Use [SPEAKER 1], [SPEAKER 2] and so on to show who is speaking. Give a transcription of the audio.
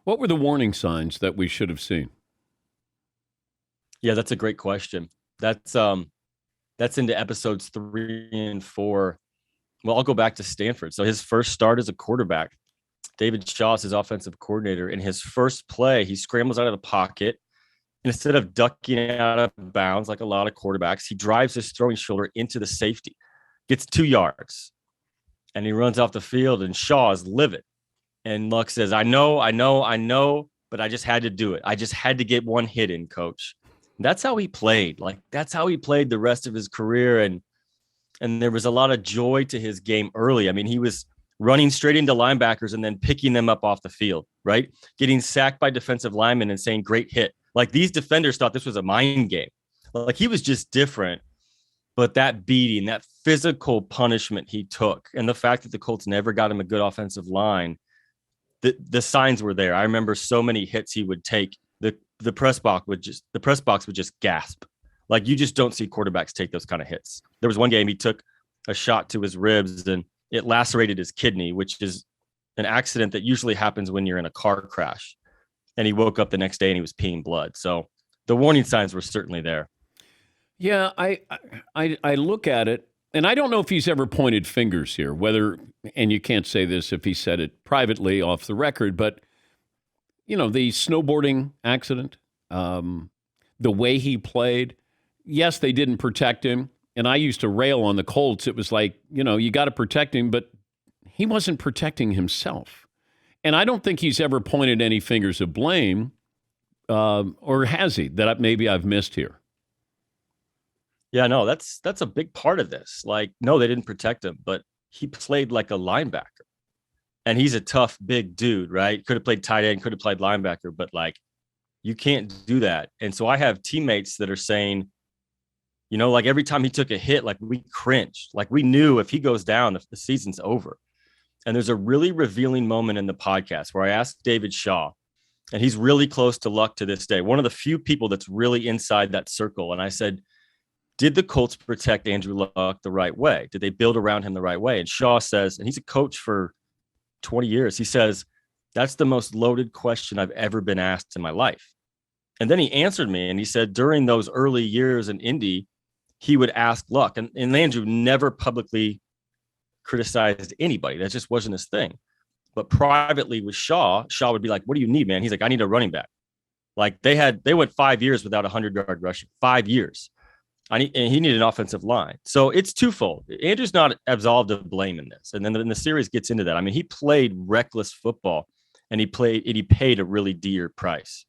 [SPEAKER 1] What were the warning signs that we should have seen?
[SPEAKER 2] Yeah, that's a great question. That's into episodes 3 and 4. Well, I'll go back to Stanford. So his first start as a quarterback, David Shaw is his offensive coordinator. In his first play, he scrambles out of the pocket. Instead of ducking out of bounds like a lot of quarterbacks, he drives his throwing shoulder into the safety, gets 2 yards, and he runs off the field. And Shaw is livid. And Luck says, I know, but I just had to do it. I just had to get one hit in, coach. That's how he played. Like, that's how he played the rest of his career. And there was a lot of joy to his game early. I mean, he was running straight into linebackers and then picking them up off the field, right? Getting sacked by defensive linemen and saying, great hit. Like, these defenders thought this was a mind game. Like, he was just different. But that beating, that physical punishment he took, and the fact that the Colts never got him a good offensive line, the signs were there. I remember so many hits he would take. The press box would just gasp. Like, you just don't see quarterbacks take those kind of hits. There was one game he took a shot to his ribs and it lacerated his kidney, which is an accident that usually happens when you're in a car crash. And he woke up the next day and he was peeing blood. So the warning signs were certainly there.
[SPEAKER 1] Yeah, I look at it, and I don't know if he's ever pointed fingers here, whether, and you can't say this if he said it privately off the record, but, the snowboarding accident, the way he played, yes, they didn't protect him. And I used to rail on the Colts. It was like, you got to protect him, but he wasn't protecting himself. And I don't think he's ever pointed any fingers of blame, or has he, that maybe I've missed here.
[SPEAKER 2] Yeah, no, that's a big part of this. Like, no, they didn't protect him, but he played like a linebacker. And he's a tough, big dude, right? Could have played tight end, could have played linebacker, but like, you can't do that. And so I have teammates that are saying, like every time he took a hit, like we cringed. Like, we knew if he goes down, the season's over. And there's a really revealing moment in the podcast where I asked David Shaw, and he's really close to Luck to this day, one of the few people that's really inside that circle. And I said, did the Colts protect Andrew Luck the right way? Did they build around him the right way? And Shaw says, and he's a coach for 20 years, he says, that's the most loaded question I've ever been asked in my life. And then he answered me and he said, during those early years in Indy, he would ask Luck. And Andrew never publicly criticized anybody. That just wasn't his thing. But privately with Shaw would be like, what do you need, man? He's like, I need a running back. Like, they went 5 years without a 100-yard rushing, 5 years. And he needed an offensive line. So it's twofold. Andrew's not absolved of blame in this. And then the series gets into that. I mean, he played reckless football and he paid a really dear price.